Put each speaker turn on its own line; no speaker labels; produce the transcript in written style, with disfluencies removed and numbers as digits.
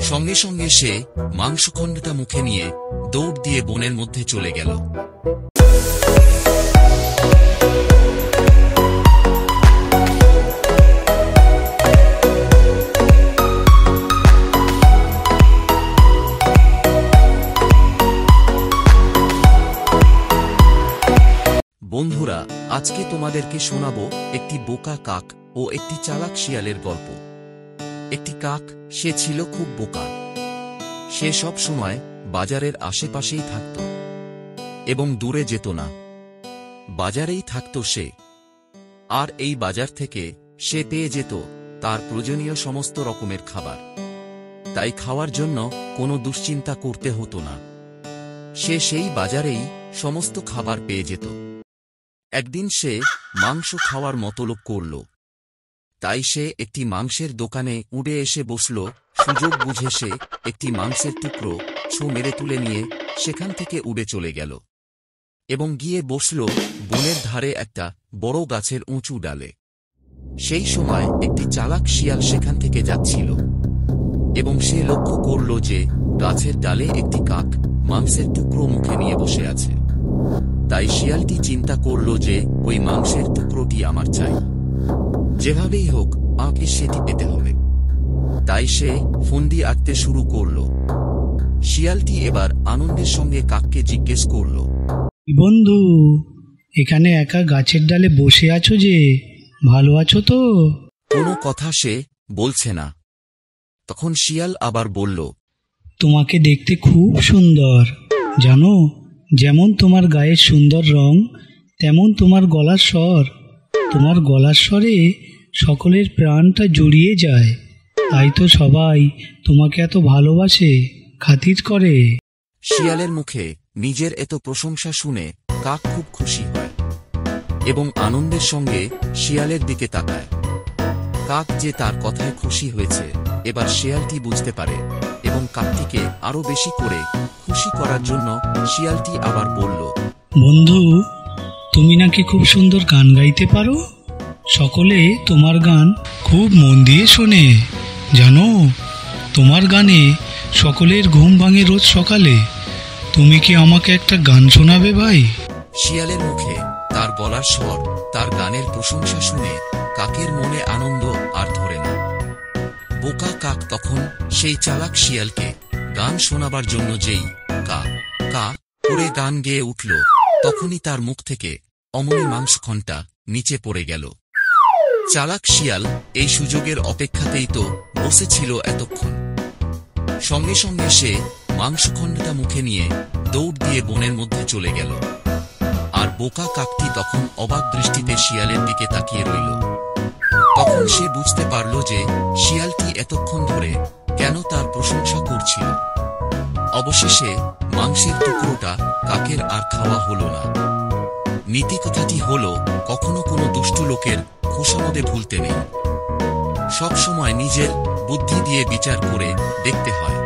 সঙ্গে সঙ্গে সে মাংসখণ্ডটা মুখে নিয়ে দৌড় দিয়ে বনের মধ্যে চলে গেল। বন্ধুরা, আজকে তোমাদেরকে শোনাবো একটি বোকা কাক ও একটি চালাক শিয়ালের গল্প। একটি কাক, সে ছিল খুব বোকা। সে সব সময় বাজারের আশেপাশেই থাকত এবং দূরে যেত না। বাজারেই থাকত সে, আর এই বাজার থেকে সে পেয়ে যেত তার প্রয়োজনীয় সমস্ত রকমের খাবার। তাই খাওয়ার জন্য কোনো দুশ্চিন্তা করতে হতো না। সে সেই বাজারেই সমস্ত খাবার পেয়ে যেত। একদিন সে মাংস খাওয়ার মতলব করল। তাই সে একটি মাংসের দোকানে উড়ে এসে বসল। সুযোগ বুঝে সে একটি মাংসের টুকরো মেরে তুলে নিয়ে সেখান থেকে উড়ে চলে গেল এবং গিয়ে বসল বনের ধারে একটা বড় গাছের উঁচু ডালে। সেই সময় একটি চালাক শিয়াল সেখান থেকে যাচ্ছিল এবং সে লক্ষ্য করল যে গাছের ডালে একটি কাক মাংসের টুকরো মুখে নিয়ে বসে আছে। তাই শিয়ালটি চিন্তা করল যে ওই মাংসের টুকরোটি আমার চাই, যেভাবেই হোক আমাকে সেটি পেতে হবে। তাই সে ফন্দি আঁকতে শুরু করল। শিয়ালটি এবার আনন্দের সঙ্গে কাককে জিজ্ঞেস করল,
বন্ধু, এখানে একা গাছের ডালে বসে আছো যে, ভালো আছো তো?
কোনো কথা সে বলছে না। তখন শিয়াল আবার বলল,
তোমাকে দেখতে খুব সুন্দর, জানো, যেমন তোমার গায়ের সুন্দর রং তেমন তোমার গলার স্বর। তোমার গলার স্বরে সকলের প্রাণটা জড়িয়ে যায়। তাই তো সবাই তোমাকে এত ভালোবাসে, খাতির করে।
শিয়ালের মুখে নিজের এত প্রশংসা শুনে কাক খুব খুশি হয় এবং আনন্দের সঙ্গে শিয়ালের দিকে তাকায়। কাক যে তার কথায় খুশি হয়েছে এবার শিয়ালটি বুঝতে পারে এবং কাকটিকে আরো বেশি করে খুশি করার জন্য শিয়ালটি আবার বলল,
বন্ধু, তুমি নাকি খুব সুন্দর গান গাইতে পারো। সকলে তোমার গান খুব মন দিয়ে শোনে, জানো, তোমার গানে সকলের ঘুম ভাঙে রোজ সকালে। তুমি কি আমাকে একটা গান শোনাবে ভাই?
শিয়ালের মুখে তার গলার স্বর, তার গানের প্রশংসা শুনে কাকের মনে আনন্দ আর ধরে না। বোকা কাক তখন সেই চালাক শিয়ালকে গান শোনাবার জন্য যেই কা কা করে গান গেয়ে উঠল, তখনই তার মুখ থেকে অমনি মাংসখণ্ডটা নিচে পড়ে গেল। চালাক শিয়াল এই সুযোগের অপেক্ষাতেই তো বসেছিল এতক্ষণ। সঙ্গে সঙ্গে সে মাংসখণ্ডটা মুখে নিয়ে দৌড় দিয়ে বনের মধ্যে চলে গেল। আর বোকা কাকটি তখন অবাক দৃষ্টিতে শিয়ালের দিকে তাকিয়ে রইল। তখন সে বুঝতে পারল যে শিয়ালটি এতক্ষণ ধরে কেন তার প্রশংসা করছিল। অবশেষে মাংসের টুকরোটা কাকের আর খাওয়া হল না। নীতি কথাটি হল, কখনো কোনো দুষ্টু লোকের খোশামদে ভুলতে নেই। সব সময় নিজের বুদ্ধি দিয়ে বিচার করে দেখতে হয়।